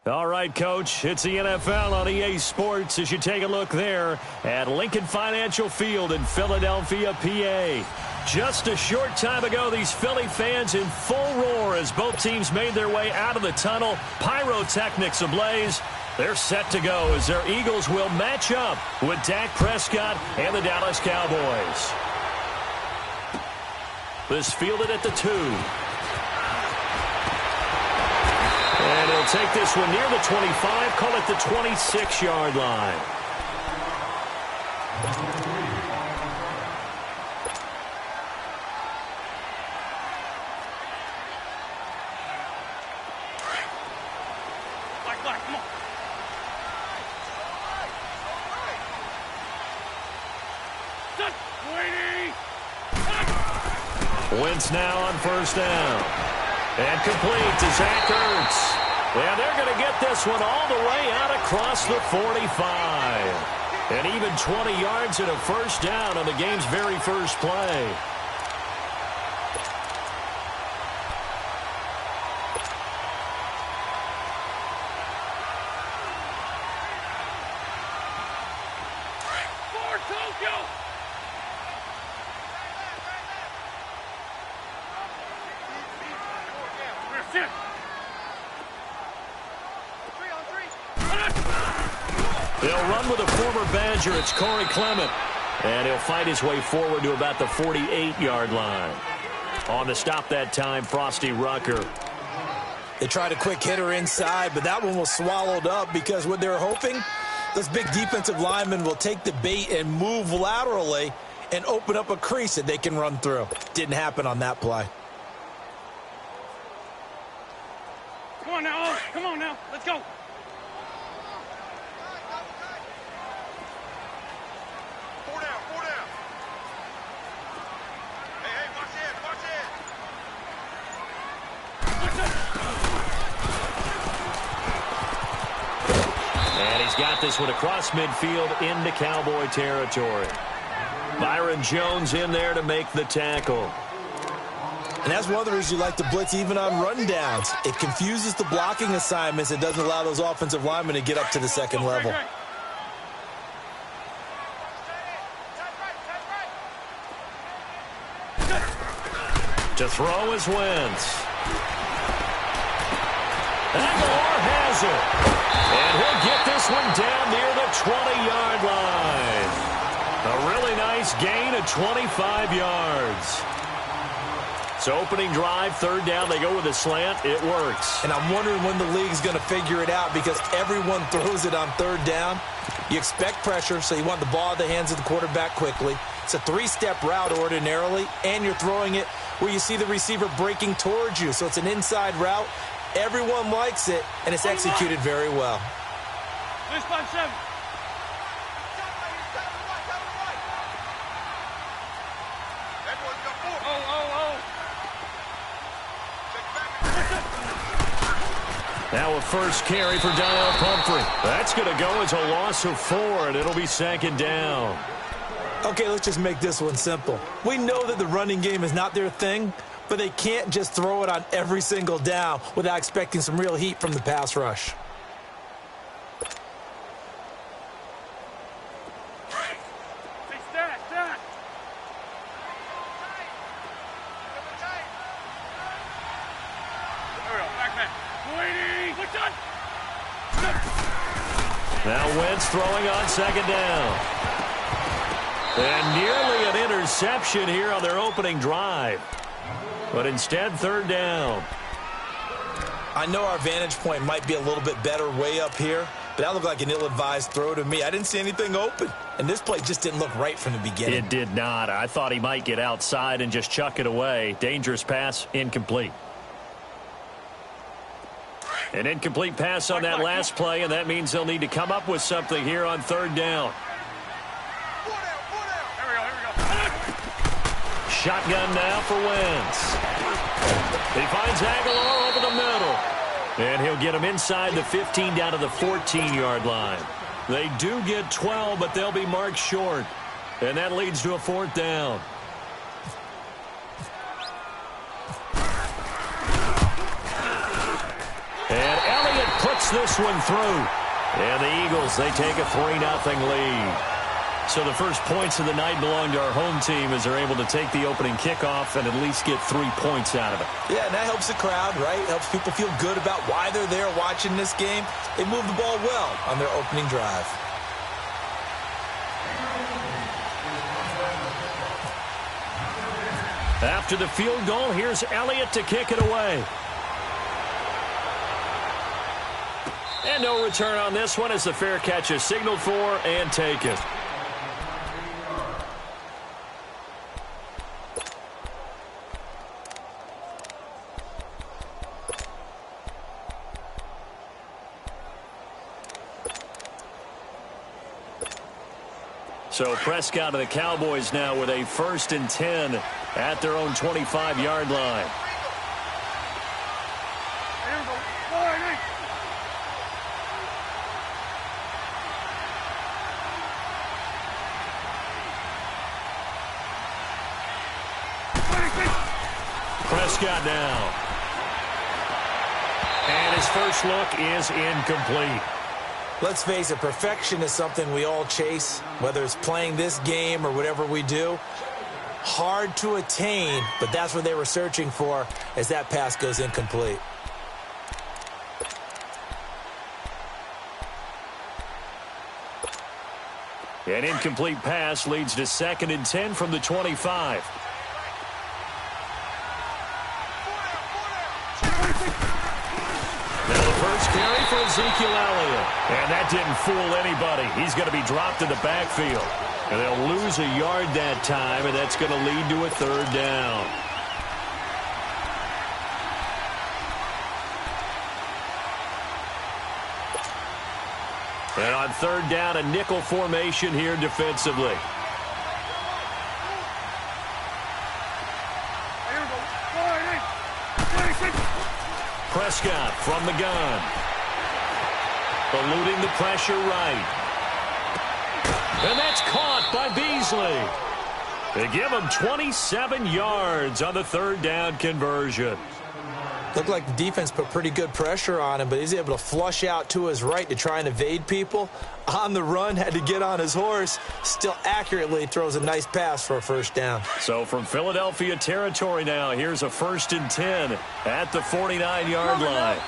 All right, Coach, it's the NFL on EA Sports as you take a look there at Lincoln Financial Field in Philadelphia, PA. Just a short time ago, these Philly fans in full roar as both teams made their way out of the tunnel. Pyrotechnics ablaze. They're set to go as their Eagles will match up with Dak Prescott and the Dallas Cowboys. This fielded at the 2. And he'll take this one near the 25, call it the 26-yard line. Come on. Wentz now on first down. And complete to Zach Ertz. And they're going to get this one all the way out across the 45. And even 20 yards and a first down on the game's very first play. They'll run with a former Badger. It's Corey Clement. And he'll fight his way forward to about the 48-yard line. On the stop that time, Frosty Rucker. They tried a quick hitter inside, but that one was swallowed up because what they're hoping, this big defensive lineman will take the bait and move laterally and open up a crease that they can run through. Didn't happen on that play. Come on now. Come on now. Let's go. Got this one across midfield into Cowboy territory. Byron Jones in there to make the tackle. And that's one of the reasons you like to blitz even on rundowns. It confuses the blocking assignments. It doesn't allow those offensive linemen to get up to the second level. To throw is Wentz. Aguilar has it. And he'll get this one down near the 20-yard line. A really nice gain of 25 yards. So opening drive, third down, they go with a slant. It works. And I'm wondering when the league's going to figure it out because everyone throws it on third down. You expect pressure, so you want the ball in the hands of the quarterback quickly. It's a three-step route ordinarily, and you're throwing it where you see the receiver breaking towards you. So it's an inside route. Everyone likes it, and it's executed very well. This 5-7. Now a first carry for Donnell Pumphrey. That's going to go as a loss of 4, and it'll be second down. Okay, let's just make this one simple. We know that the running game is not their thing, but they can't just throw it on every single down without expecting some real heat from the pass rush. Now Wentz throwing on second down. And nearly an interception here on their opening drive. But instead, third down. I know our vantage point might be a little bit better way up here, but that looked like an ill-advised throw to me. I didn't see anything open, and this play just didn't look right from the beginning. It did not. I thought he might get outside and just chuck it away. Dangerous pass, incomplete. An incomplete pass on that last play, and that means they'll need to come up with something here on third down. Shotgun now for Wentz. He finds Aguilar over the middle. And he'll get him inside the 15 down to the 14-yard line. They do get 12, but they'll be marked short. And that leads to a fourth down. gets this one through. And the Eagles, they take a 3-0 lead. So the first points of the night belong to our home team as they're able to take the opening kickoff and at least get 3 points out of it. Yeah, and that helps the crowd, right? Helps people feel good about why they're there watching this game. They moved the ball well on their opening drive. After the field goal, here's Elliott to kick it away. And no return on this one as the fair catch is signaled for and taken. So Prescott and the Cowboys now with a 1st and 10 at their own 25-yard line. Prescott now. And his first look is incomplete. Let's face it, perfection is something we all chase, whether it's playing this game or whatever we do. Hard to attain, but that's what they were searching for as that pass goes incomplete. An incomplete pass leads to 2nd and 10 from the 25. Now the first carry for Ezekiel Elliott. And that didn't fool anybody. He's going to be dropped in the backfield. And they'll lose a yard that time, and that's going to lead to a 3rd down. And on 3rd down, a nickel formation here defensively. Prescott from the gun. Eluding the pressure right. And that's caught by Beasley. They give him 27 yards on the 3rd down conversion. Looked like the defense put pretty good pressure on him, but he's able to flush out to his right to try and evade people. On the run, had to get on his horse. Still accurately throws a nice pass for a 1st down. So from Philadelphia territory now, here's a 1st and 10 at the 49-yard line.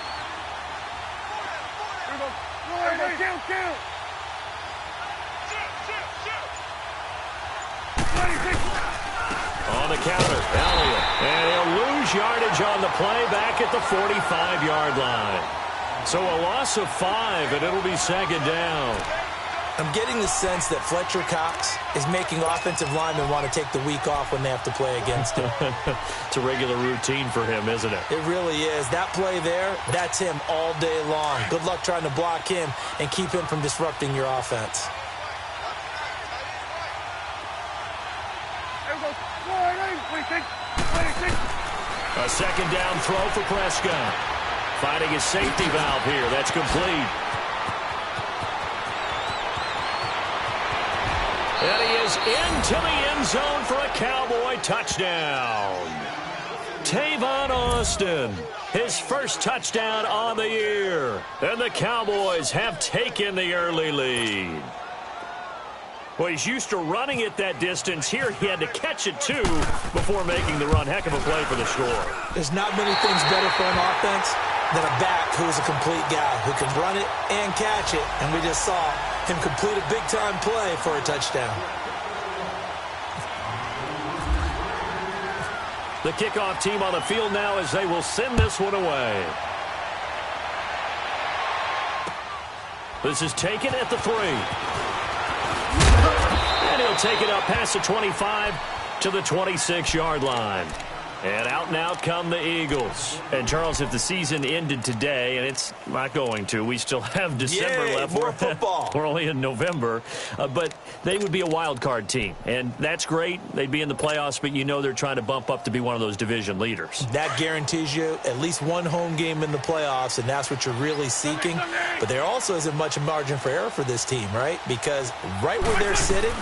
On the counter, Elliott. And he'll lose yardage on the play back at the 45-yard line. So a loss of 5, and it'll be 2nd down. I'm getting the sense that Fletcher Cox is making offensive linemen want to take the week off when they have to play against him. It's a regular routine for him, isn't it? It really is. That play there, that's him all day long. Good luck trying to block him and keep him from disrupting your offense. A 2nd down throw for Prescott. Finding his safety valve here. That's complete. And he is into the end zone for a Cowboy touchdown. Tavon Austin, his first touchdown on the year. And the Cowboys have taken the early lead. Well, he's used to running it that distance. Here he had to catch it, too, before making the run. Heck of a play for the score. There's not many things better for an offense than a back who is a complete guy who can run it and catch it. And we just saw him complete a big-time play for a touchdown. The kickoff team on the field now as they will send this one away. This is taken at the 3. And he'll take it up past the 25 to the 26-yard line. And out and out come the Eagles. And, Charles, if the season ended today, and it's not going to, we still have December left. More football. We're only in November. But they would be a wild card team. And that's great. They'd be in the playoffs, but you know they're trying to bump up to be one of those division leaders. That guarantees you at least one home game in the playoffs, and that's what you're really seeking. But there also isn't much margin for error for this team, right? Because right where they're sitting,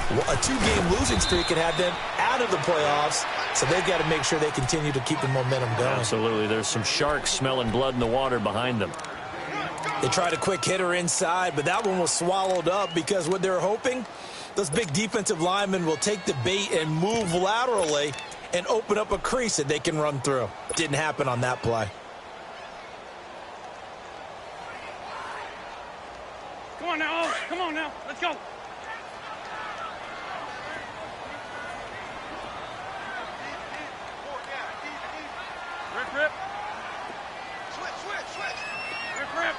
a 2-game losing streak could have them out of the playoffs. So they've got to make sure they continue to keep the momentum going. Absolutely. There's some sharks smelling blood in the water behind them. They tried a quick hitter inside, but that one was swallowed up because what they're hoping, those big defensive linemen will take the bait and move laterally and open up a crease that they can run through. Didn't happen on that play. Come on now, come on now, let's go. Rip. Switch. Rip.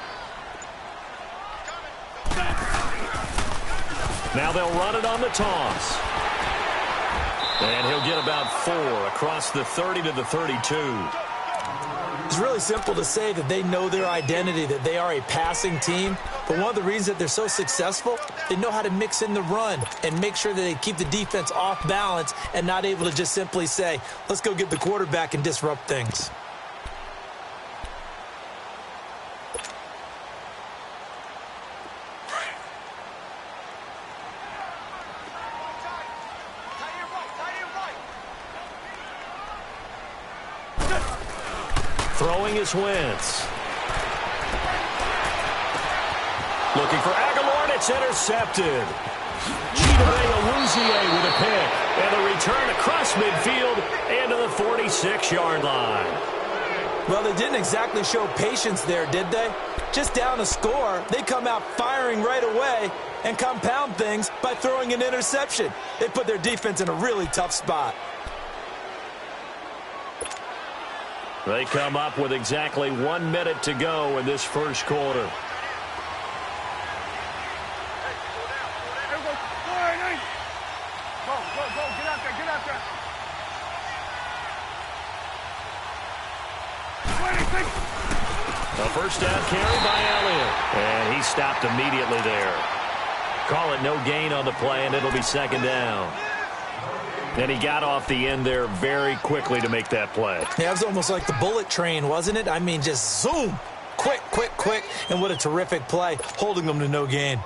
Now they'll run it on the toss. And he'll get about 4 across the 30 to the 32. It's really simple to say that they know their identity, that they are a passing team. But one of the reasons that they're so successful, they know how to mix in the run and make sure that they keep the defense off balance and not able to just simply say, let's go get the quarterback and disrupt things. Throwing is Wentz. Looking for Aguilar, and it's intercepted. Chidobe with a pick. And a return across midfield and to the 46-yard line. Well, they didn't exactly show patience there, did they? Just down a score, they come out firing right away and compound things by throwing an interception. They put their defense in a really tough spot. They come up with exactly 1 minute to go in this first quarter. Go, get out there. A first down carry by Elliott. And he stopped immediately there. Call it no gain on the play, and it'll be second down. And he got off the end there very quickly to make that play. Yeah, it was almost like the bullet train, wasn't it? I mean, just zoom. Quick. And what a terrific play, holding them to no gain.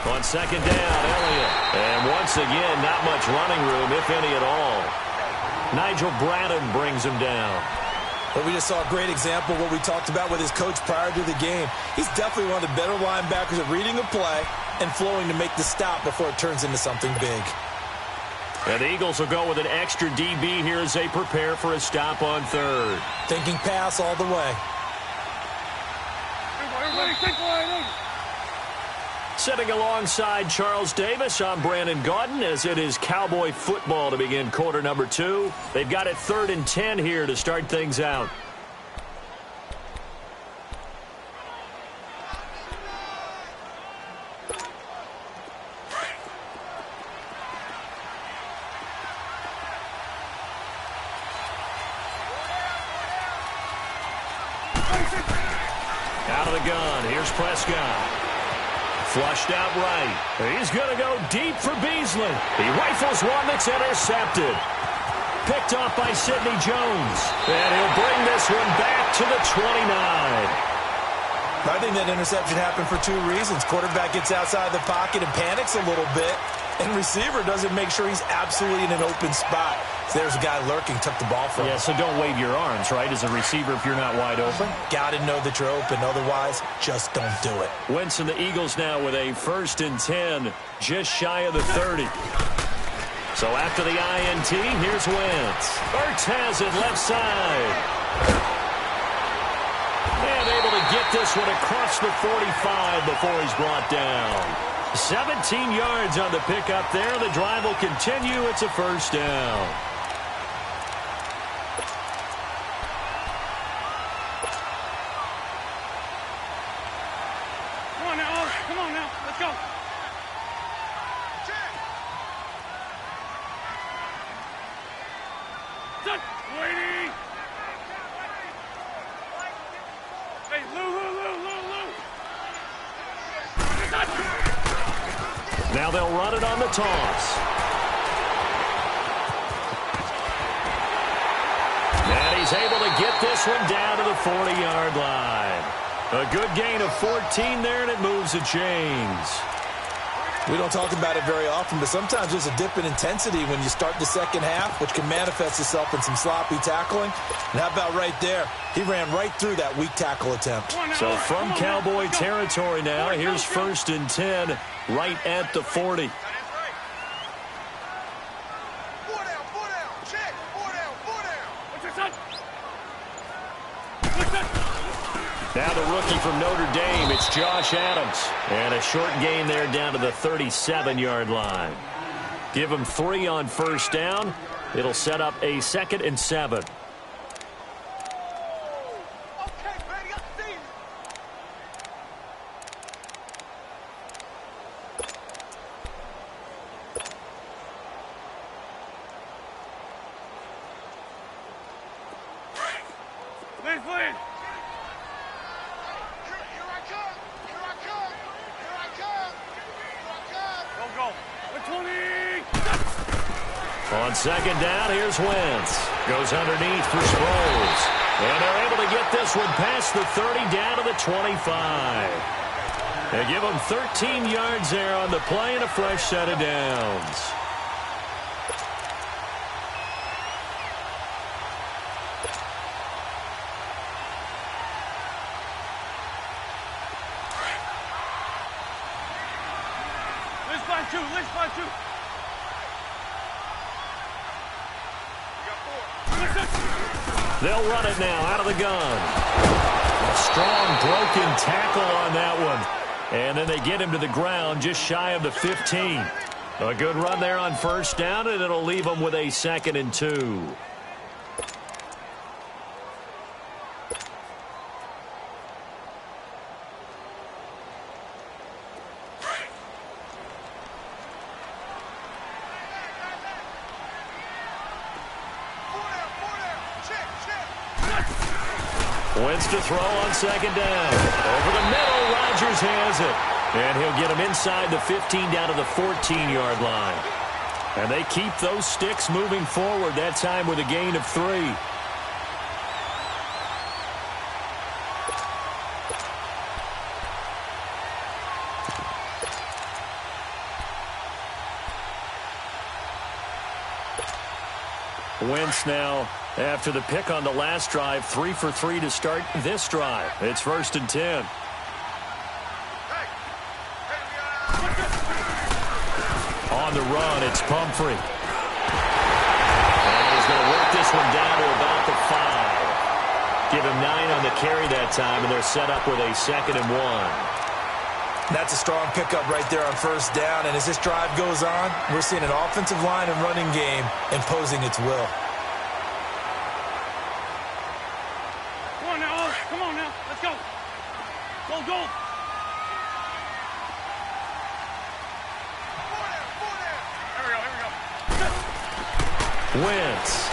On second down, Elliott. And once again, not much running room, if any at all. Nigel Bradham brings him down. But we just saw a great example of what we talked about with his coach prior to the game. He's definitely one of the better linebackers at reading a play and flowing to make the stop before it turns into something big. And the Eagles will go with an extra DB here as they prepare for a stop on third. Thinking pass all the way. Sitting alongside Charles Davis, I'm Brandon Gaudin as it is Cowboy football to begin quarter number 2. They've got it 3rd and 10 here to start things out. Out of the gun, here's Prescott. Flushed out right. He's going to go deep for Beasley. He rifles one that's intercepted. Picked off by Sidney Jones. And he'll bring this one back to the 29. I think that interception happened for 2 reasons. Quarterback gets outside the pocket and panics a little bit. And receiver doesn't make sure he's absolutely in an open spot. So there's a guy lurking, took the ball from him. Yeah, so don't wave your arms, right, as a receiver if you're not wide open. Got to know that you're open. Otherwise, just don't do it. Wentz and the Eagles now with a 1st and 10, just shy of the 30. So after the INT, here's Wentz. Ertz has it left side. And able to get this one across the 45 before he's brought down. 17 yards on the pickup there. The drive will continue. It's a first down. Come on now, let's go. Waiting. Hey, Lou. Now they'll run it on the toss. And he's able to get this one down to the 40-yard line. A good gain of 14 there, and it moves the chains. We don't talk about it very often, but sometimes there's a dip in intensity when you start the second half, which can manifest itself in some sloppy tackling. And how about right there? He ran right through that weak tackle attempt. So from Cowboy territory now, here's 1st and 10 right at the 40. Now the rookie from Notre Dame, it's Josh Adams. And a short gain there down to the 37-yard line. Give him 3 on 1st down. It'll set up a 2nd and 7. On 2nd down, here's Wentz. Goes underneath for Sproles. And they're able to get this one past the 30 down to the 25. They give them 13 yards there on the play and a fresh set of downs. List by two. They'll run it now out of the gun. A strong broken tackle on that one. And then they get him to the ground just shy of the 15. A good run there on 1st down, and it'll leave them with a 2nd and 2. Wentz to throw on 2nd down. Over the middle, Rodgers has it. And he'll get him inside the 15 down to the 14-yard line. And they keep those sticks moving forward, that time with a gain of 3. Wentz now, after the pick on the last drive, 3 for 3 to start this drive. It's 1st and 10. On the run, it's Pumphrey. And he's going to work this one down to about the 5. Give him 9 on the carry that time, and they're set up with a 2nd and 1. That's a strong pickup right there on 1st down. And as this drive goes on, we're seeing an offensive line and running game imposing its will. Come on now. Let's go. Go. Wentz.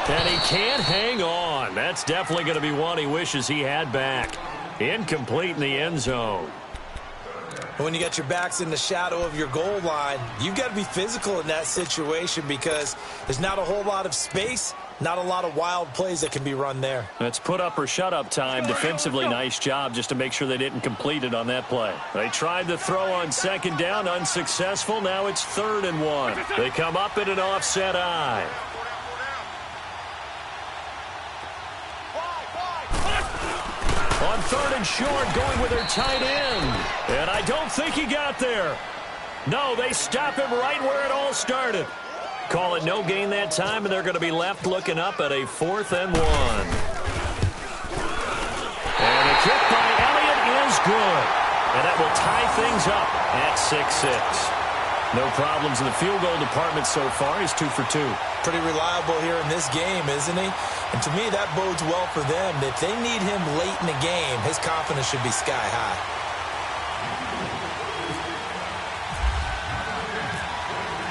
And he can't hang on. That's definitely going to be one he wishes he had back. Incomplete in the end zone. When you got your backs in the shadow of your goal line, you've got to be physical in that situation because there's not a whole lot of space, not a lot of wild plays that can be run there. That's put up or shut up time. Defensively, nice job just to make sure they didn't complete it on that play. They tried to throw on 2nd down, unsuccessful. Now it's 3rd and 1. They come up in an offset eye. On 3rd and short, going with their tight end. And I don't think he got there. No, they stop him right where it all started. Call it no gain that time, and they're going to be left looking up at a 4th and 1. And a kick by Elliott is good. And that will tie things up at 6-6. No problems in the field goal department so far. He's 2 for 2. Pretty reliable here in this game, isn't he? And to me, that bodes well for them. If they need him late in the game, his confidence should be sky high.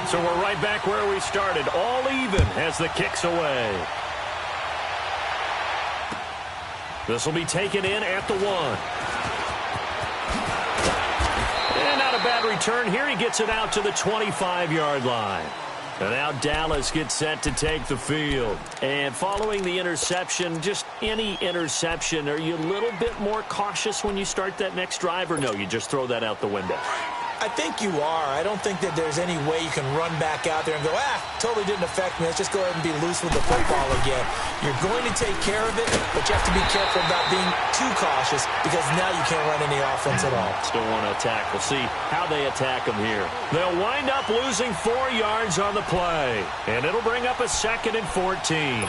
So we're right back where we started. All even as the kick's away. This will be taken in at the 1. And not a bad return here. He gets it out to the 25-yard line. And now Dallas gets set to take the field. And following the interception, just any interception, are you a little bit more cautious when you start that next drive? Or no, you just throw that out the window? I think you are. I don't think that there's any way you can run back out there and go, totally didn't affect me. Let's just go ahead and be loose with the football again. You're going to take care of it, but you have to be careful about being too cautious because now you can't run any offense at all. Still want to attack. We'll see how they attack them here. They'll wind up losing 4 yards on the play, and it'll bring up a 2nd and 14.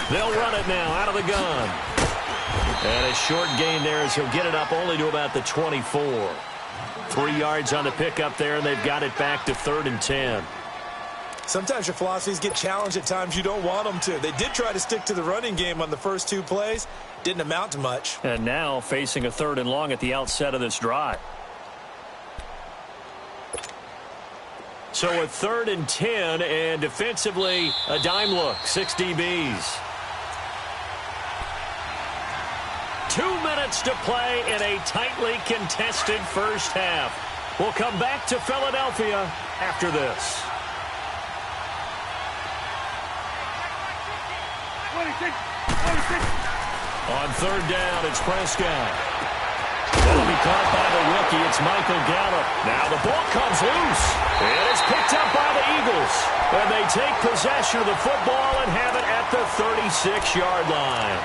They'll run it now out of the gun. And a short gain there as he'll get it up only to about the 24. 3 yards on the pickup there, and they've got it back to 3rd and 10. Sometimes your philosophies get challenged at times you don't want them to. They did try to stick to the running game on the first 2 plays. Didn't amount to much. And now facing a 3rd and long at the outset of this drive. So a 3rd and 10, and defensively a dime look, 6 DBs. 2 minutes to play in a tightly contested first half. We'll come back to Philadelphia after this. 26. On 3rd down, it's Prescott. That'll be caught by the rookie. It's Michael Gallup. Now the ball comes loose. And it's picked up by the Eagles. And they take possession of the football and have it at the 36-yard line.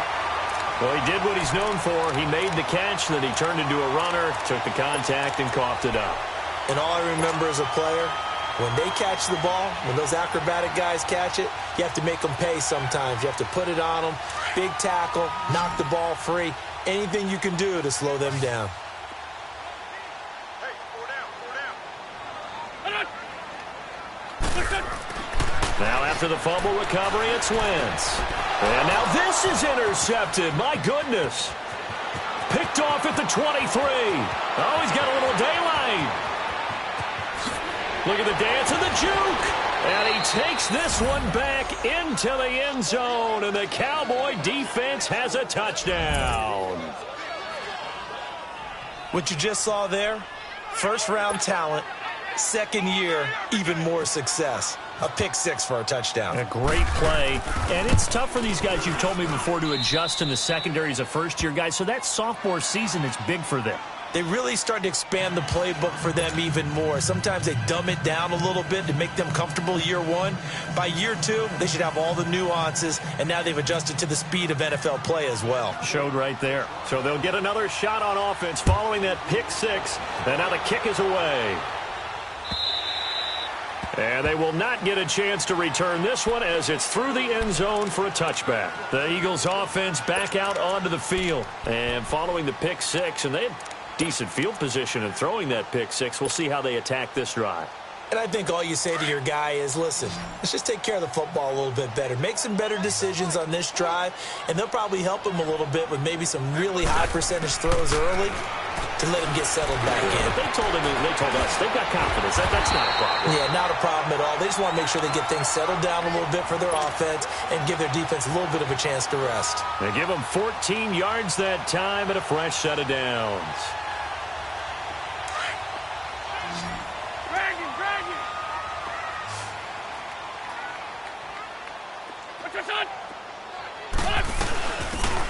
Well, he did what he's known for. He made the catch, then he turned into a runner, took the contact, and coughed it up. And all I remember as a player, when they catch the ball, when those acrobatic guys catch it, you have to make them pay sometimes. You have to put it on them, big tackle, knock the ball free, anything you can do to slow them down. Hey, 4 down. Now after the fumble recovery, it's Wentz. And now this is intercepted. My goodness. Picked off at the 23. Oh, he's got a little daylight. Look at the dance and the juke. And he takes this one back into the end zone. And the Cowboy defense has a touchdown. What you just saw there, first-round talent, 2nd year, even more success. A pick 6 for a touchdown. A great play. And it's tough for these guys, you've told me before, to adjust in the secondary as a first-year guy. So that sophomore season is big for them. They really start to expand the playbook for them even more. Sometimes they dumb it down a little bit to make them comfortable year 1. By year 2, they should have all the nuances, and now they've adjusted to the speed of NFL play as well. Showed right there. So they'll get another shot on offense following that pick 6, and now the kick is away. And they will not get a chance to return this one as it's through the end zone for a touchback. The Eagles offense back out onto the field. And following the pick 6, and they had decent field position in throwing that pick 6. We'll see how they attack this drive. And I think all you say to your guy is, listen, let's just take care of the football a little bit better. Make some better decisions on this drive, and they'll probably help him a little bit with maybe some really high percentage throws early to let him get settled back in. They told us, they've got confidence. That's not a problem. Yeah, not a problem at all. They just want to make sure they get things settled down a little bit for their offense and give their defense a little bit of a chance to rest. They give them 14 yards that time and a fresh set of downs.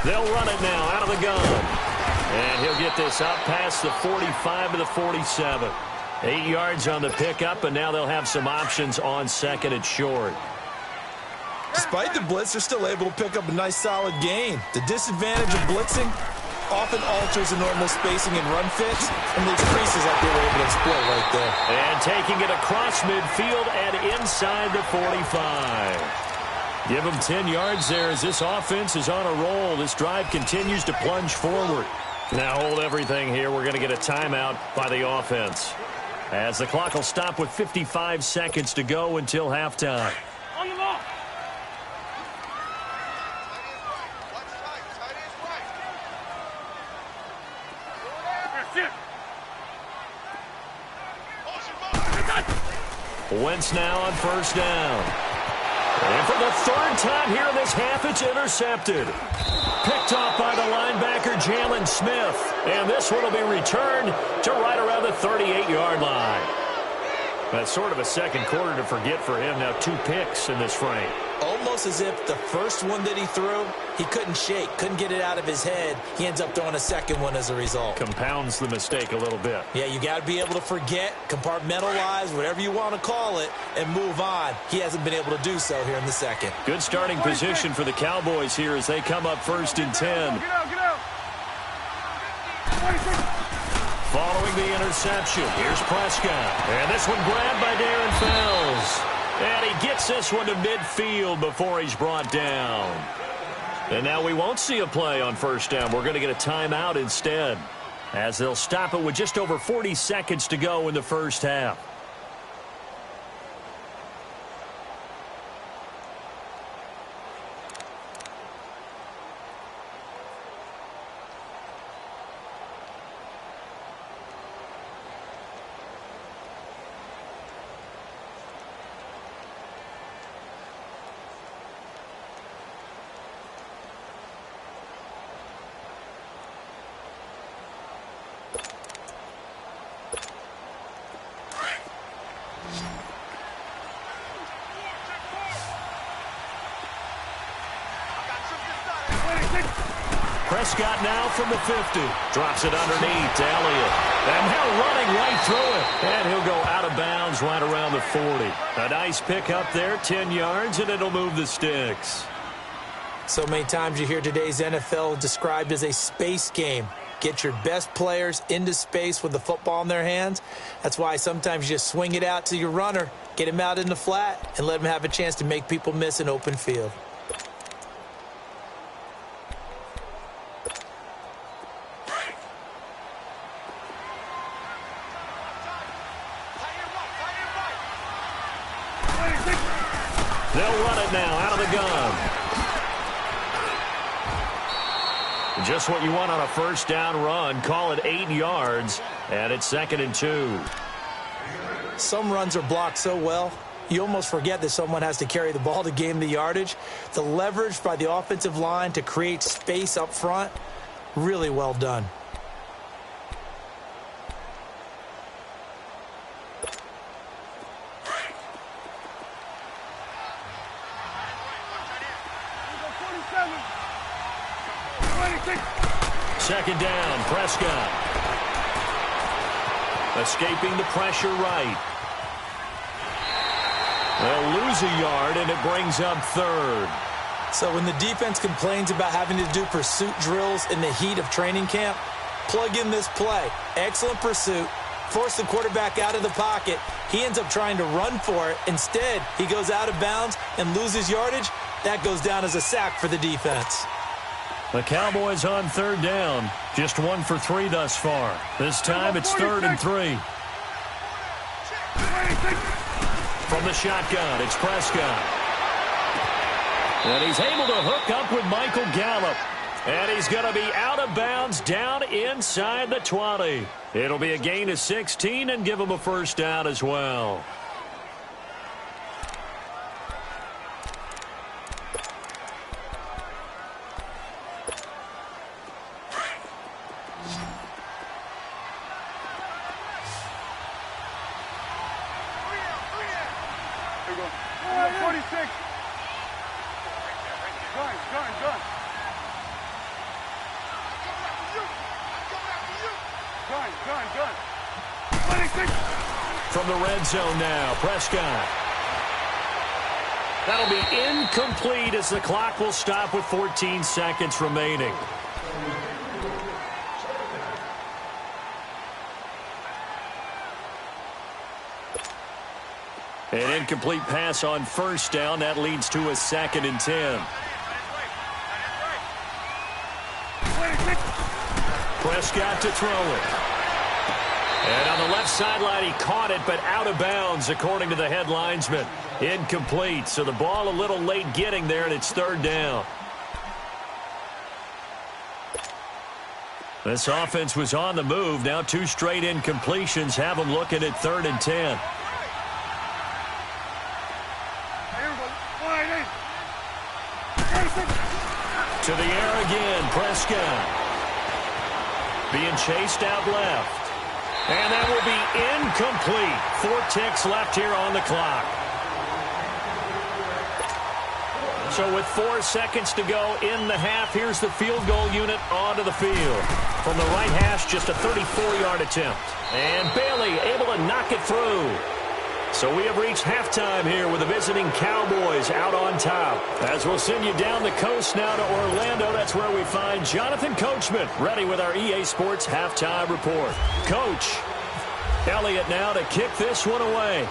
They'll run it now out of the gun. And he'll get this up past the 45 to the 47. 8 yards on the pickup, and now they'll have some options on 2nd and short. Despite the blitz, they're still able to pick up a nice solid gain. The disadvantage of blitzing often alters the normal spacing and run fits, and leaves creases like they were able to exploit right there. And taking it across midfield and inside the 45. Give them 10 yards there as this offense is on a roll. This drive continues to plunge forward. Now hold everything here. We're going to get a timeout by the offense, as the clock will stop with 55 seconds to go until halftime. On the ball. Wentz now on 1st down. And for the 3rd time here in this half, it's intercepted. Picked off by the linebacker, Jalen Smith. And this one will be returned to right around the 38-yard line. That's sort of a second quarter to forget for him. Now 2 picks in this frame. almost as if the first one that he threw, he couldn't shake, couldn't get it out of his head. He ends up throwing a second one as a result. Compounds the mistake a little bit. Yeah, you got to be able to forget, compartmentalize, whatever you want to call it, and move on. He hasn't been able to do so here in the second. Good starting position for the Cowboys here as they come up 1st and 10. Get out, get out. 26. Following the interception, here's Prescott. And this one grabbed by Darren Fells. And he gets this one to midfield before he's brought down. And now we won't see a play on 1st down. We're going to get a timeout instead, as they'll stop it with just over 40 seconds to go in the first half. Prescott now from the 50. Drops it underneath to Elliott. And now running right through it. And he'll go out of bounds right around the 40. A nice pick up there, 10 yards, and it'll move the sticks. So many times you hear today's NFL described as a space game. Get your best players into space with the football in their hands. That's why sometimes you just swing it out to your runner, get him out in the flat, and let him have a chance to make people miss an open field. They'll run it now out of the gun. Just what you want on a 1st down run. Call it 8 yards, and it's 2nd and 2. Some runs are blocked so well, you almost forget that someone has to carry the ball to gain the yardage. The leverage by the offensive line to create space up front, really well done. Second down, Prescott. Escaping the pressure right. They'll lose a yard, and it brings up 3rd. So when the defense complains about having to do pursuit drills in the heat of training camp, plug in this play. Excellent pursuit. Force the quarterback out of the pocket. He ends up trying to run for it. Instead, he goes out of bounds and loses yardage. That goes down as a sack for the defense. The Cowboys on 3rd down. Just 1 for 3 thus far. This time it's 3rd and 3. From the shotgun, it's Prescott. And he's able to hook up with Michael Gallup. And he's going to be out of bounds down inside the 20. It'll be a gain of 16 and give him a 1st down as well. From the red zone now, Prescott. That'll be incomplete as the clock will stop with 14 seconds remaining. An incomplete pass on 1st down. That leads to a 2nd and 10. Prescott to throw it. And on the left sideline, he caught it, but out of bounds, according to the head linesman. Incomplete, so the ball a little late getting there, and it's 3rd down. This offense was on the move. Now 2 straight incompletions have them looking at 3rd and 10. To the air again, Prescott. Being chased out left. And that will be incomplete. 4 ticks left here on the clock. So with 4 seconds to go in the half, here's the field goal unit onto the field. From the right hash, just a 34-yard attempt. And Bailey able to knock it through. So we have reached halftime here with the visiting Cowboys out on top. As we'll send you down the coast now to Orlando, that's where we find Jonathan Coachman ready with our EA Sports halftime report. Coach, Elliott now to kick this one away.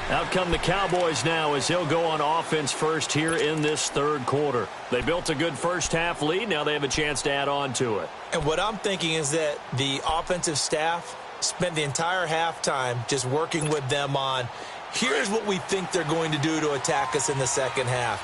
Out come the Cowboys now as they'll go on offense first here in this third quarter. They built a good first-half lead. Now they have a chance to add on to it. And what I'm thinking is that the offensive staff spent the entire halftime just working with them on, here's what we think they're going to do to attack us in the second half.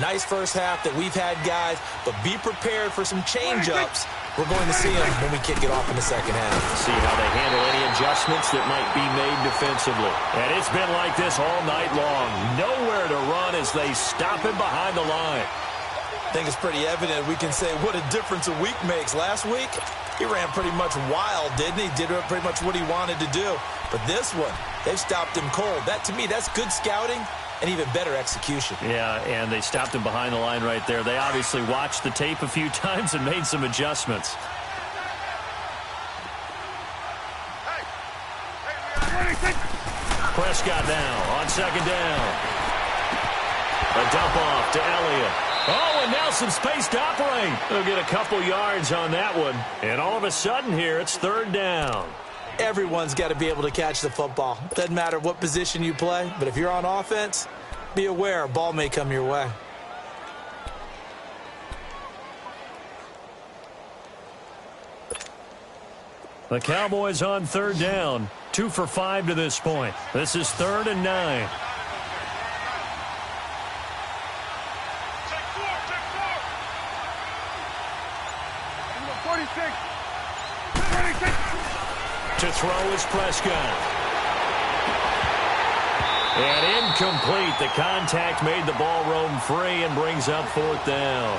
Nice first half that we've had, guys, but be prepared for some change-ups. We're going to see them when we kick it off in the second half. See how they handle any adjustments that might be made defensively. And it's been like this all night long. Nowhere to run as they stop him behind the line. I think it's pretty evident we can say what a difference a week makes. Last week, he ran pretty much wild, didn't he? Did pretty much what he wanted to do. But this one, they've stopped him cold. That, to me, that's good scouting and even better execution. Yeah, and they stopped him behind the line right there. They obviously watched the tape a few times and made some adjustments. Prescott now on second down. A dump off to Elliott. Oh, and now some space to operate. They'll get a couple yards on that one. And all of a sudden here, it's third down. Everyone's got to be able to catch the football. Doesn't matter what position you play, but if you're on offense, be aware a ball may come your way. The Cowboys on third down. 2 for 5 to this point. This is 3rd and 9. To throw is Prescott. And incomplete. The contact made the ball roam free and brings up 4th down.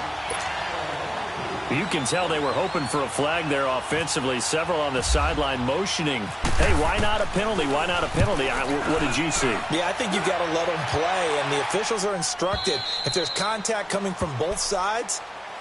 You can tell they were hoping for a flag there offensively. Several on the sideline motioning. Hey, why not a penalty? Why not a penalty? What did you see? Yeah, I think you've got to let them play, and the officials are instructed. If there's contact coming from both sides,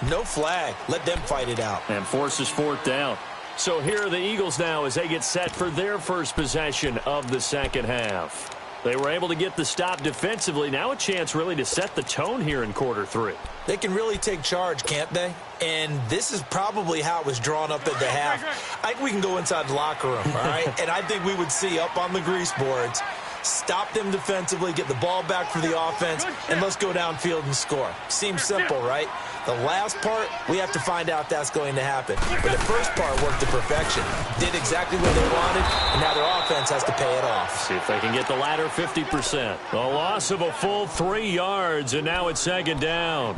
no flag. Let them fight it out. And forces 4th down. So here are the Eagles now as they get set for their first possession of the second half. They were able to get the stop defensively. Now a chance really to set the tone here in quarter 3. They can really take charge, can't they? And this is probably how it was drawn up at the half. I think we can go inside the locker room, all right? And I think we would see up on the grease boards, stop them defensively, get the ball back for the offense, and let's go downfield and score. Seems simple, right? The last part, we have to find out if that's going to happen. But the first part worked to perfection. Did exactly what they wanted, and now their offense has to pay it off. See if they can get the latter 50%. A loss of a full 3 yards, and now it's second down.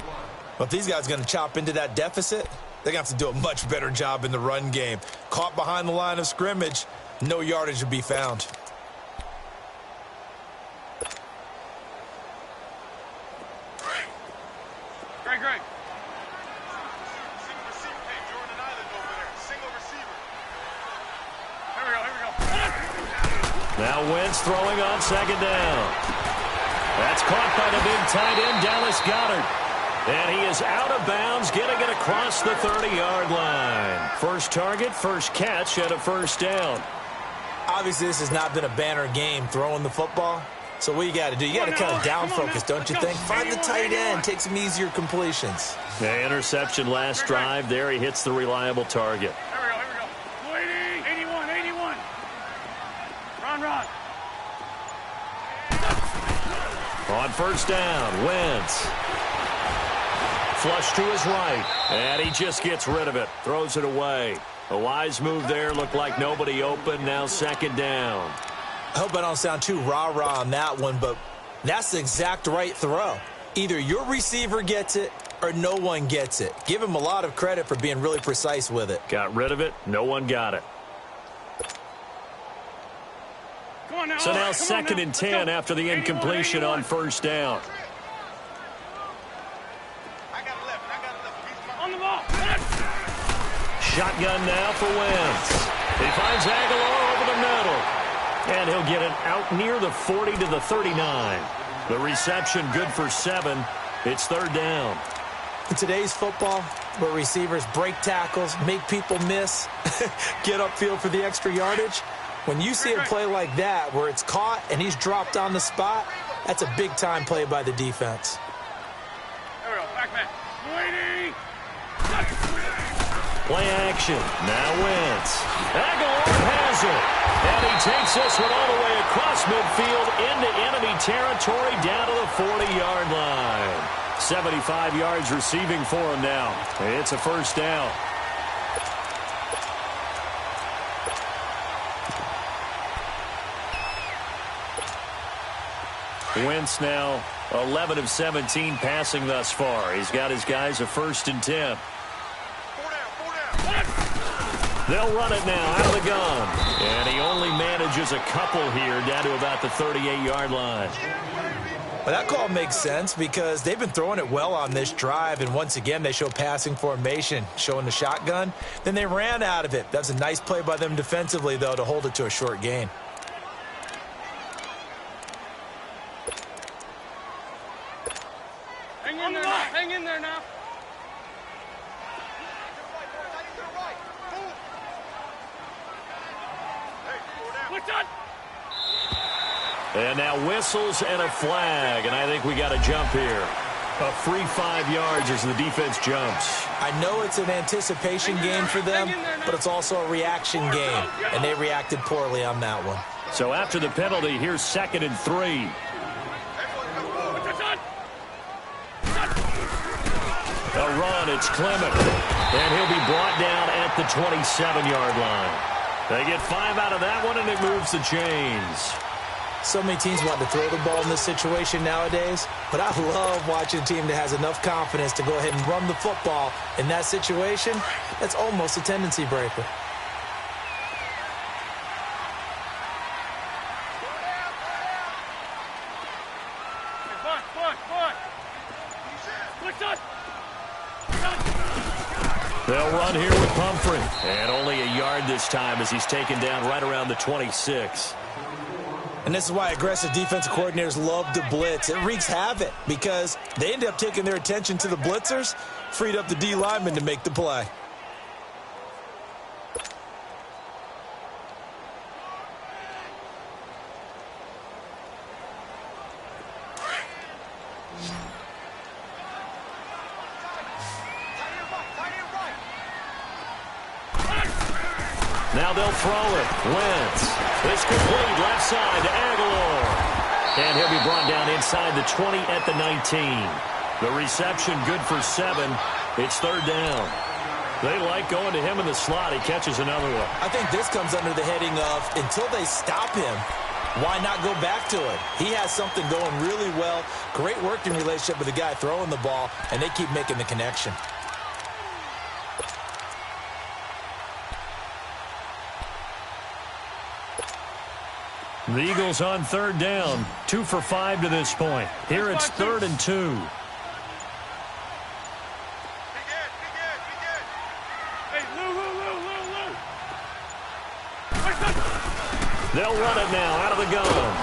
Well, if these guys are going to chop into that deficit, they're going to have to do a much better job in the run game. Caught behind the line of scrimmage, no yardage to be found. Great. Now Wentz throwing on second down. That's caught by the big tight end, Dallas Goedert. And he is out of bounds, getting it across the 30-yard line. First target, first catch at a first down. Obviously, this has not been a banner game throwing the football. So what you got to do, you got to kind of down focus, don't you think? Find the tight end, take some easier completions. The interception last drive there. He hits the reliable target. Here we go. 81. Run. On first down, Wentz. Flush to his right, and he just gets rid of it. Throws it away. A wise move there. Looked like nobody open. Now second down. I hope I don't sound too rah-rah on that one, but that's the exact right throw. Either your receiver gets it or no one gets it. Give him a lot of credit for being really precise with it. Got rid of it. No one got it. So now second and 10 after the incompletion on first down. Shotgun now for Wentz. He finds Aguilar over the middle. And he'll get it out near the 40 to the 39. The reception good for 7. It's third down. In today's football, where receivers break tackles, make people miss, get upfield for the extra yardage, when you see a play like that where it's caught and he's dropped on the spot, that's a big-time play by the defense. There we go. Back man. Waiting. Play action. Now Wentz. Aguilar has it. And he takes this one all the way across midfield into enemy territory down to the 40-yard line. 75 yards receiving for him now. It's a first down. Wentz now 11 of 17 passing thus far. He's got his guys a 1st and 10. They'll run it now out of the gun. And he only manages a couple here down to about the 38-yard line. Well, that call makes sense because they've been throwing it well on this drive, and once again they show passing formation, showing the shotgun. Then they ran out of it. That's a nice play by them defensively, though, to hold it to a short gain. Hang in there now. Hang in there now. And now whistles and a flag, and I think we got a jump here. A free 5 yards as the defense jumps. I know it's an anticipation game for them, but it's also a reaction game, and they reacted poorly on that one. So after the penalty, here's 2nd and 3. A run, it's Clement. And he'll be brought down at the 27-yard line. They get 5 out of that one, and it moves the chains. So many teams want to throw the ball in this situation nowadays, but I love watching a team that has enough confidence to go ahead and run the football. In that situation, that's almost a tendency breaker. They'll run here with Pumphrey. And only a yard this time as he's taken down right around the 26. And this is why aggressive defensive coordinators love to blitz. It wreaks havoc because they end up taking their attention to the blitzers, freed up the D lineman to make the play. Now they'll throw it. Wentz. It's complete left side to Aguilar. And he'll be brought down inside the 20 at the 19. The reception good for 7. It's third down. They like going to him in the slot. He catches another one. I think this comes under the heading of until they stop him, why not go back to it? He has something going really well. Great working relationship with the guy throwing the ball, and they keep making the connection. The Eagles on third down. 2 for 5 to this point. Here it's 3rd and 2. They'll run it now out of the gun.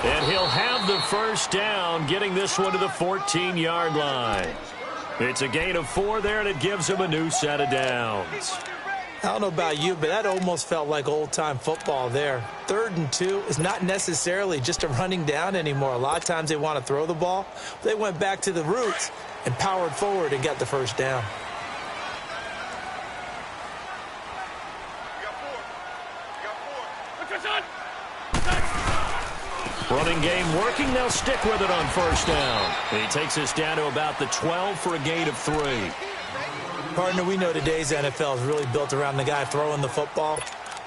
And he'll have the first down, getting this one to the 14-yard line. It's a gain of 4 there, and it gives him a new set of downs. I don't know about you, but that almost felt like old-time football there. 3rd and 2 is not necessarily just a running down anymore. A lot of times they want to throw the ball. They went back to the roots and powered forward and got the first down. Running game working. They'll stick with it on first down. He takes us down to about the 12 for a gain of 3. Partner, we know today's NFL is really built around the guy throwing the football.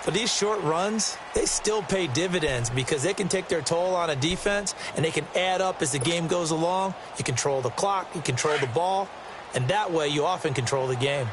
But these short runs, they still pay dividends because they can take their toll on a defense and they can add up as the game goes along. You control the clock, you control the ball, and that way you often control the game.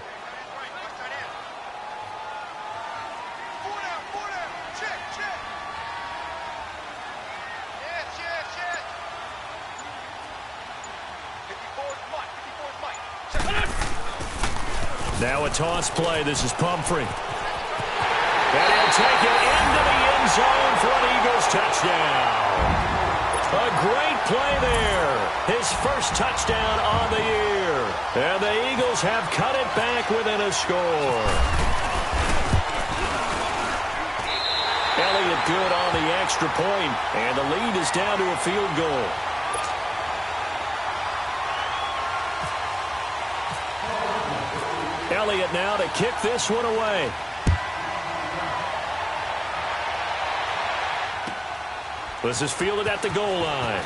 Now a toss play. This is Pumphrey. And he'll take it into the end zone for an Eagles touchdown. A great play there. His first touchdown on the year. And the Eagles have cut it back within a score. Elliott good on the extra point, and the lead is down to a field goal. Elliott now to kick this one away. This is fielded at the goal line.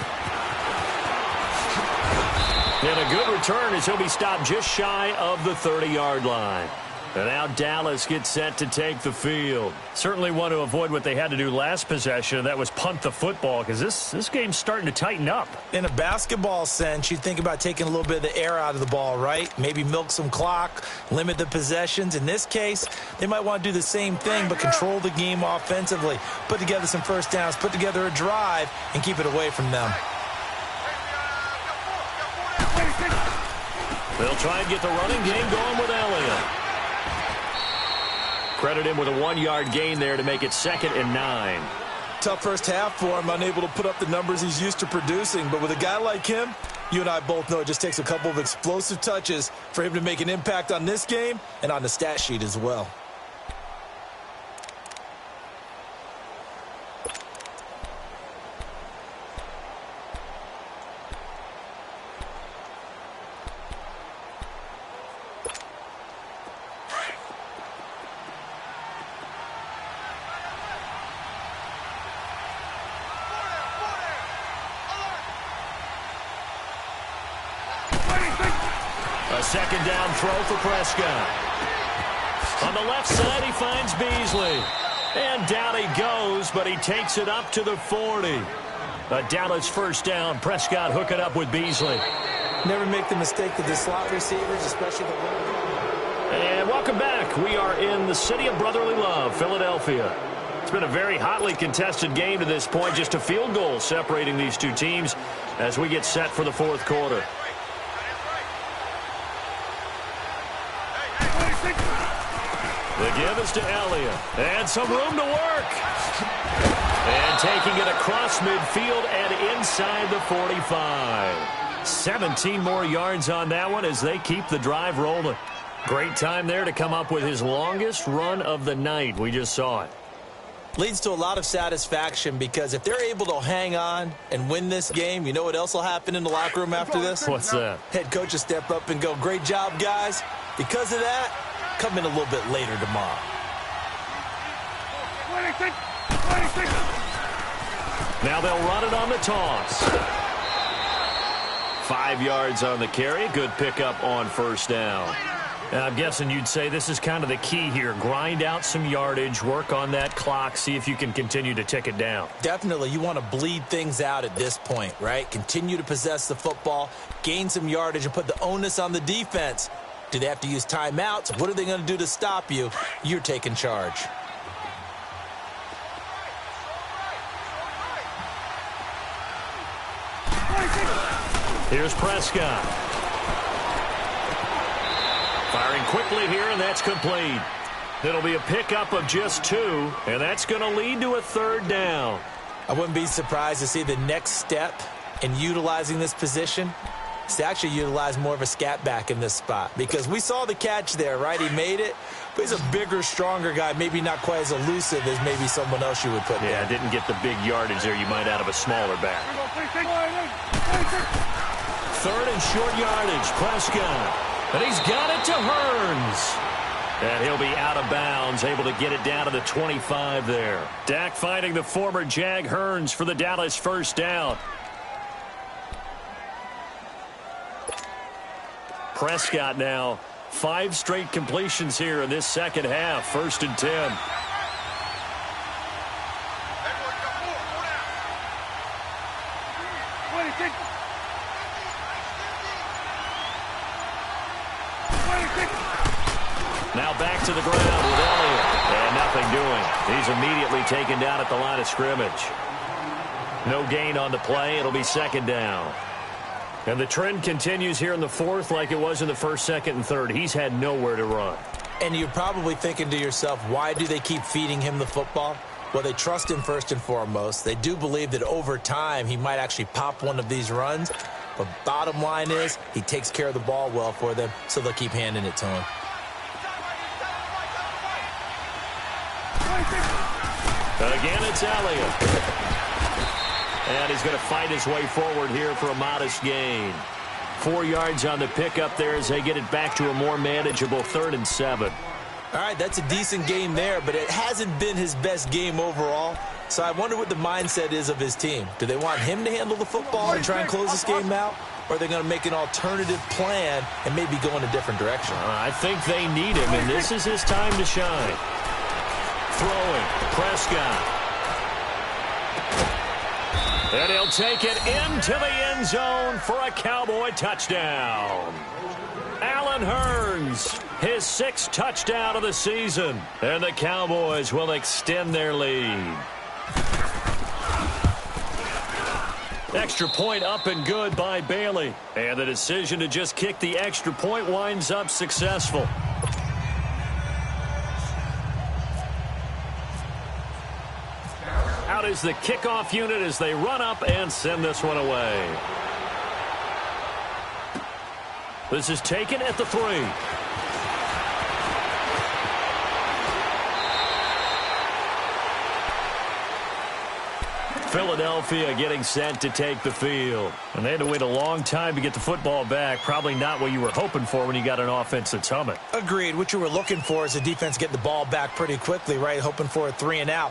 And a good return as he'll be stopped just shy of the 30-yard line. And now Dallas gets set to take the field. Certainly want to avoid what they had to do last possession. That was punt the football, because this game's starting to tighten up. In a basketball sense, you think about taking a little bit of the air out of the ball, right? Maybe milk some clock, limit the possessions. In this case, they might want to do the same thing, but control the game offensively. Put together some first downs, put together a drive, and keep it away from them. They'll try and get the running game going with Elliott. Credit him with a 1-yard gain there to make it 2nd and 9. Tough first half for him, unable to put up the numbers he's used to producing. But with a guy like him, you and I both know it just takes a couple of explosive touches for him to make an impact on this game and on the stat sheet as well. Second down throw for Prescott. On the left side, he finds Beasley. And down he goes, but he takes it up to the 40. A Dallas first down. Prescott hooking up with Beasley. Never make the mistake that the slot receivers, especially the... And welcome back. We are in the city of brotherly love, Philadelphia. It's been a very hotly contested game to this point. Just a field goal separating these two teams as we get set for the fourth quarter. The give is to Elliott. And some room to work. And taking it across midfield and inside the 45. 17 more yards on that one as they keep the drive rolling. Great time there to come up with his longest run of the night. We just saw it. Leads to a lot of satisfaction because if they're able to hang on and win this game, you know what else will happen in the locker room after this? What's that? Head coach will step up and go, great job, guys. Because of that, come in a little bit later tomorrow. Now they'll run it on the toss. 5 yards on the carry. Good pickup on first down. I'm guessing you'd say this is kind of the key here. Grind out some yardage, work on that clock, see if you can continue to tick it down. Definitely. You want to bleed things out at this point, right? Continue to possess the football, gain some yardage, and put the onus on the defense. Do they have to use timeouts? What are they going to do to stop you? You're taking charge. Here's Prescott. Firing quickly here, and that's complete. It'll be a pickup of just 2, and that's going to lead to a 3rd down. I wouldn't be surprised to see the next step in utilizing this position is to actually utilize more of a scat back in this spot. Because we saw the catch there, right? He made it, but he's a bigger, stronger guy, maybe not quite as elusive as maybe someone else you would put there. Yeah, didn't get the big yardage there you might out of a smaller back. 3rd and short yardage, Prescott. And he's got it to Hearns. And he'll be out of bounds, able to get it down to the 25 there. Dak finding the former Jag Hearns for the Dallas first down. Prescott now, 5 straight completions here in this second half. 1st and 10. Now back to the ground with Elliott. And nothing doing. He's immediately taken down at the line of scrimmage. No gain on the play. It'll be 2nd down. And the trend continues here in the fourth like it was in the first, second, and third. He's had nowhere to run. And you're probably thinking to yourself, why do they keep feeding him the football? Well, they trust him first and foremost. They do believe that over time he might actually pop one of these runs. But bottom line is he takes care of the ball well for them, so they'll keep handing it to him. Again, it's Elliott. And he's going to fight his way forward here for a modest gain. 4 yards on the pickup there as they get it back to a more manageable 3rd and 7. All right, that's a decent game there, but it hasn't been his best game overall. So I wonder what the mindset is of his team. Do they want him to handle the football and try and close this game out? Or are they going to make an alternative plan and maybe go in a different direction? I think they need him, and this is his time to shine. Throwing, Prescott. And he'll take it into the end zone for a Cowboy touchdown. Allen Hurns, his 6th touchdown of the season. And the Cowboys will extend their lead. Extra point up and good by Bailey. And the decision to just kick the extra point winds up successful. Out is the kickoff unit as they run up and send this one away. This is taken at the 3. Philadelphia getting set to take the field. And they had to wait a long time to get the football back. Probably not what you were hoping for when you got an offense that's humming. Agreed. What you were looking for is the defense getting the ball back pretty quickly, right? Hoping for a 3 and out.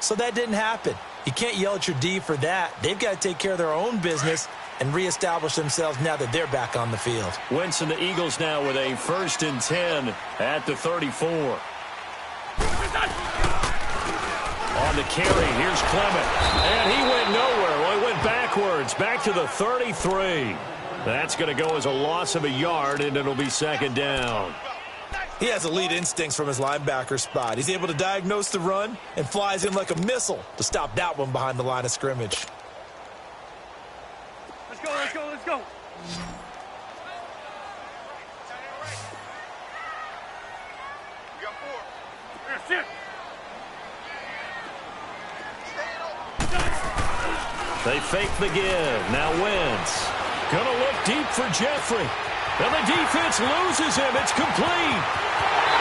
So that didn't happen. You can't yell at your D for that. They've got to take care of their own business and reestablish themselves now that they're back on the field. Wentz and the Eagles now with a 1st and 10 at the 34. On the carry, here's Clement. And he went nowhere. Well, he went backwards, back to the 33. That's going to go as a loss of a yard, and it'll be 2nd down. He has elite instincts from his linebacker spot. He's able to diagnose the run and flies in like a missile to stop that one behind the line of scrimmage. Let's go, let's go, let's go. We got 4. That's it. They fake the give. Now Wentz. Gonna look deep for Jeffrey. And the defense loses him. It's complete.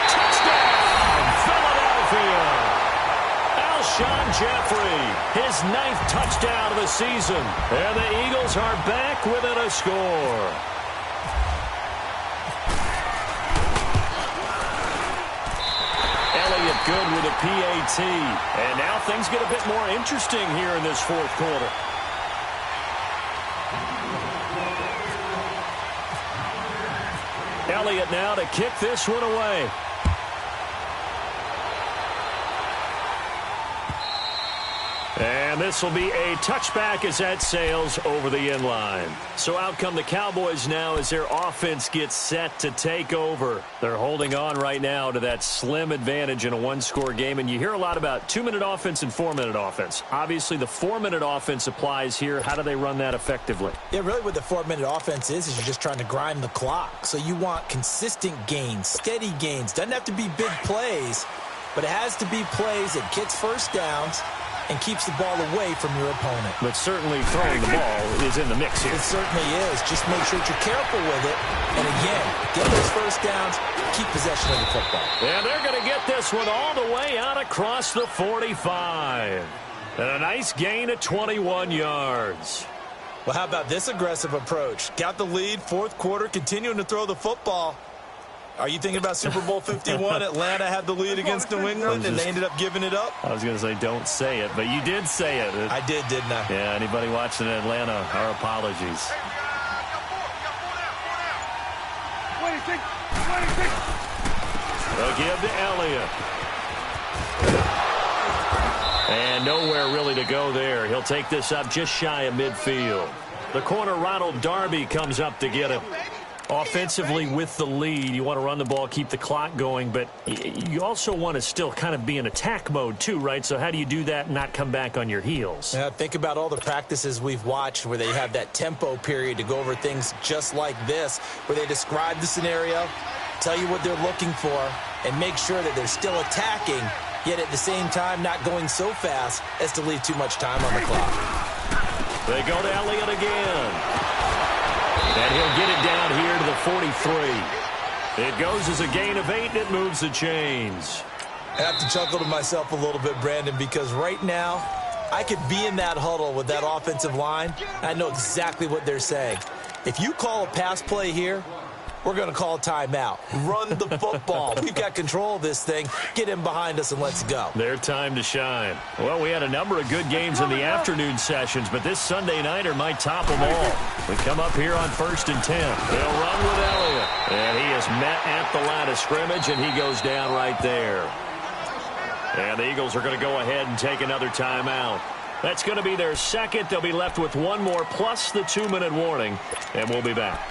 Touchdown, Philadelphia. Alshon Jeffrey, his 9th touchdown of the season. And the Eagles are back within a score. Elliott good with a PAT. And now things get a bit more interesting here in this 4th quarter. Elliott now to kick this one away. And this will be a touchback as that sails over the end line. So out come the Cowboys now as their offense gets set to take over. They're holding on right now to that slim advantage in a 1-score game. And you hear a lot about 2-minute offense and 4-minute offense. Obviously, the 4-minute offense applies here. How do they run that effectively? Yeah, really what the 4-minute offense is you're just trying to grind the clock. So you want consistent gains, steady gains. Doesn't have to be big plays, but it has to be plays that gets first downs and keeps the ball away from your opponent. But certainly throwing the ball is in the mix here. It certainly is. Just make sure that you're careful with it. And again, get those first downs, keep possession of the football. And they're going to get this one all the way out across the 45. And a nice gain of 21 yards. Well, how about this aggressive approach? Got the lead, 4th quarter, continuing to throw the football. Are you thinking about Super Bowl 51? Atlanta had the lead against New England, and they ended up giving it up? I was going to say don't say it, but you did say it. I did, didn't I? Yeah, anybody watching in Atlanta, our apologies. They'll give to Elliott. And nowhere really to go there. He'll take this up just shy of midfield. The corner, Ronald Darby, comes up to get him. Offensively with the lead, you want to run the ball, keep the clock going, but you also want to still kind of be in attack mode too, right? So how do you do that and not come back on your heels? Yeah, think about all the practices we've watched where they have that tempo period to go over things just like this, where they describe the scenario, tell you what they're looking for, and make sure that they're still attacking, yet at the same time not going so fast as to leave too much time on the clock. They go to Elliott again. And he'll get it down here to the 43. It goes as a gain of 8, and it moves the chains. I have to chuckle to myself a little bit, Brandon, because right now I could be in that huddle with that offensive line. I know exactly what they're saying. If you call a pass play here, we're going to call a timeout. Run the football. We've got control of this thing. Get him behind us and let's go. Their time to shine. Well, we had a number of good games in the afternoon sessions, but this Sunday nighter might top them all. We come up here on 1st and 10. They'll run with Elliott. And he is met at the line of scrimmage, and he goes down right there. And the Eagles are going to go ahead and take another timeout. That's going to be their second. They'll be left with one more plus the 2-minute warning, and we'll be back.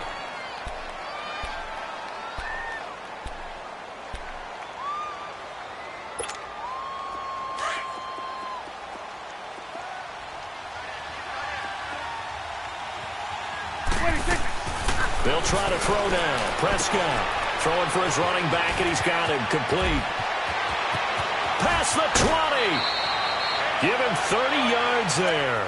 They'll try to throw now. Prescott throwing for his running back, and he's got him complete. Past the 20. Give him 30 yards there.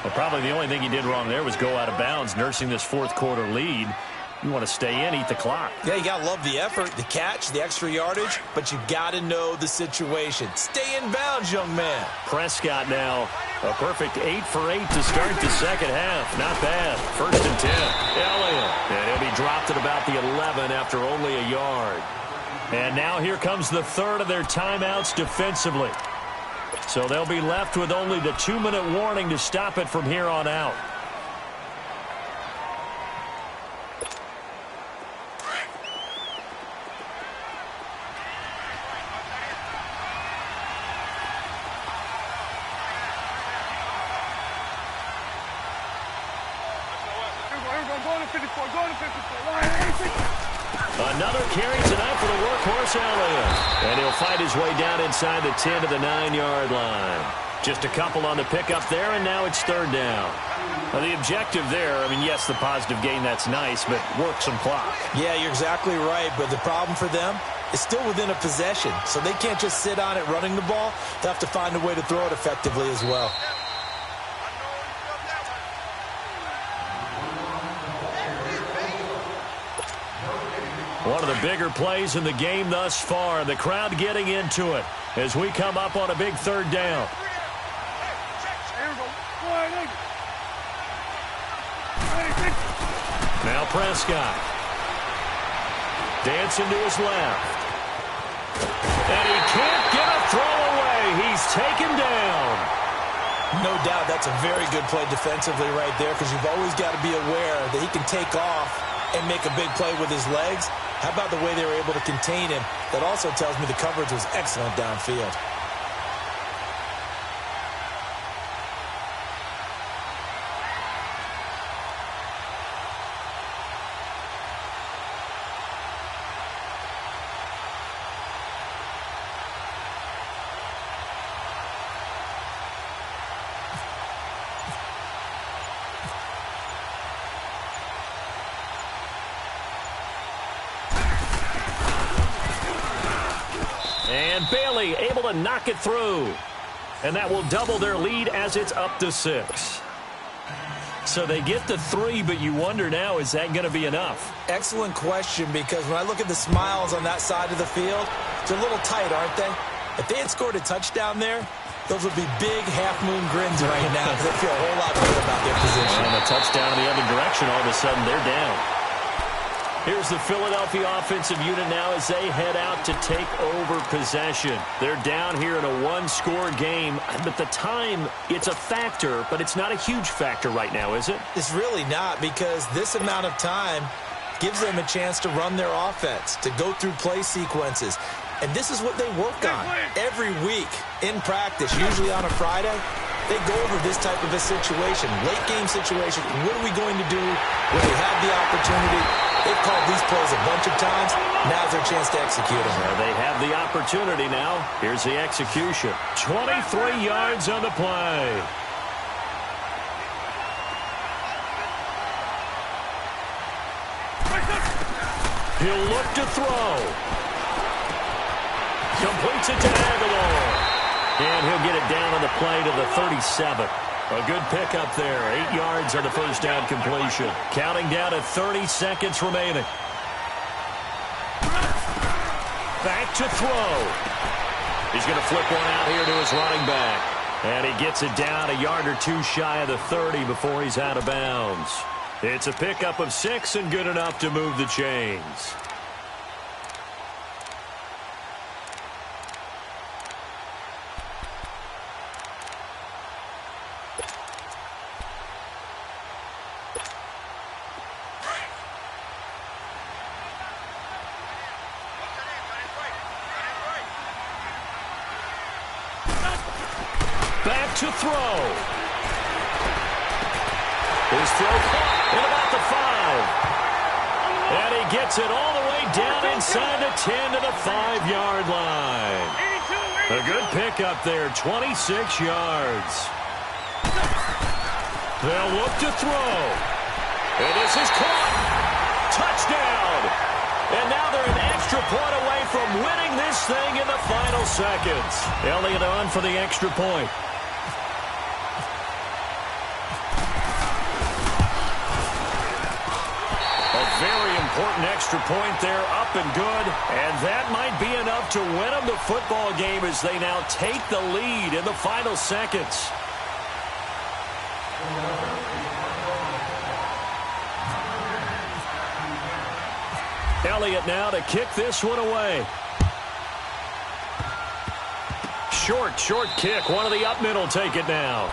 Well, probably the only thing he did wrong there was go out of bounds, nursing this fourth quarter lead. You want to stay in, eat the clock. Yeah, you got to love the effort, the catch, the extra yardage, but you got to know the situation. Stay in bounds, young man. Prescott now, a perfect 8 for 8 to start the second half. Not bad. 1st and 10. Elliott. And he'll be dropped at about the 11 after only a yard. And now here comes the third of their timeouts defensively. So they'll be left with only the 2-minute warning to stop it from here on out. Another carry tonight for the workhorse Elliott. And he'll fight his way down inside the 10 to the 9-yard line. Just a couple on the pickup there, and now it's 3rd down. Well, the objective there, I mean, yes, the positive gain, that's nice, but work some clock. Yeah, you're exactly right, but the problem for them is still within a possession, so they can't just sit on it running the ball. They have to find a way to throw it effectively as well. One of the bigger plays in the game thus far. The crowd getting into it as we come up on a big 3rd down. Now Prescott. Dancing to his left. And he can't get a throw away. He's taken down. No doubt that's a very good play defensively right there, because you've always got to be aware that he can take off and make a big play with his legs. How about the way they were able to contain him? That also tells me the coverage was excellent downfield. And Bailey able to knock it through. And that will double their lead as it's up to 6. So they get the 3, but you wonder now, is that going to be enough? Excellent question, because when I look at the smiles on that side of the field, it's a little tight, aren't they? If they had scored a touchdown there, those would be big half-moon grins right now, because they feel a whole lot better about their position. And a touchdown in the other direction, all of a sudden they're down. Here's the Philadelphia offensive unit now as they head out to take over possession. They're down here in a one-score game, but the time, it's a factor, but it's not a huge factor right now, is it? It's really not, because this amount of time gives them a chance to run their offense, to go through play sequences. And this is what they work on every week in practice, usually on a Friday. they go over this type of a situation, late game situation. What are we going to do when they have the opportunity? They've called these plays a bunch of times. Now's their chance to execute them. They have the opportunity now. Here's the execution. 23 yards on the play. He'll look to throw. Completes it to Aguilar. And he'll get it down on the play to the 37. A good pickup there. 8 yards on the first down completion. Counting down to 30 seconds remaining. Back to throw. He's going to flip one out here to his running back. And he gets it down a yard or two shy of the 30 before he's out of bounds. It's a pickup of 6 and good enough to move the chains. Back to throw. His throw caught at about the 5. And he gets it all the way down inside the 10 to the 5-yard line. A good pickup there, 26 yards. They'll look to throw. And this is caught. Touchdown. And now they're an extra point away from winning this thing in the final seconds. Elliott on for the extra point. Very important extra point there, up and good. And that might be enough to win them the football game as they now take the lead in the final seconds. Elliott now to kick this one away. Short kick. One of the up middle take it now.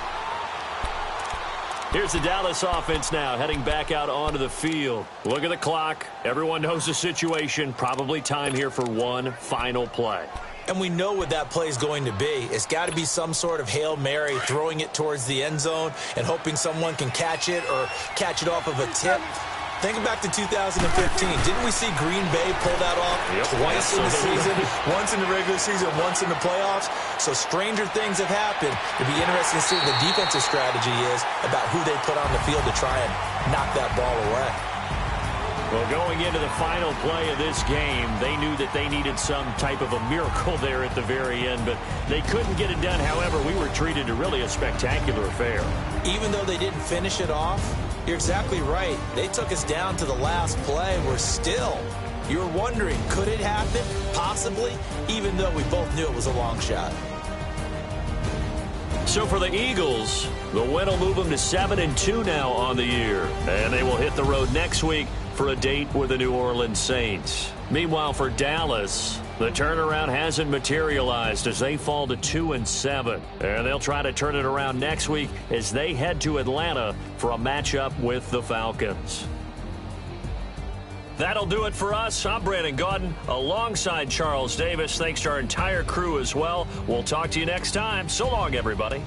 Here's the Dallas offense now heading back out onto the field. Look at the clock. Everyone knows the situation. Probably time here for one final play. And we know what that play is going to be. It's got to be some sort of Hail Mary, throwing it towards the end zone and hoping someone can catch it or catch it off of a tip. Think back to 2015. Didn't we see Green Bay pull that off twice in the season? Once in the regular season, once in the playoffs. So stranger things have happened. It'd be interesting to see what the defensive strategy is about who they put on the field to try and knock that ball away. Well, going into the final play of this game, they knew that they needed some type of a miracle there at the very end, but they couldn't get it done. However, we were treated to really a spectacular affair. Even though they didn't finish it off, you're exactly right. They took us down to the last play. You're wondering, could it happen? Possibly, even though we both knew it was a long shot. So for the Eagles, the win will move them to 7-2 now on the year. And they will hit the road next week for a date with the New Orleans Saints. Meanwhile, for Dallas, the turnaround hasn't materialized as they fall to 2-7. And they'll try to turn it around next week as they head to Atlanta for a matchup with the Falcons. That'll do it for us. I'm Brandon Gaudin alongside Charles Davis. Thanks to our entire crew as well. We'll talk to you next time. So long, everybody.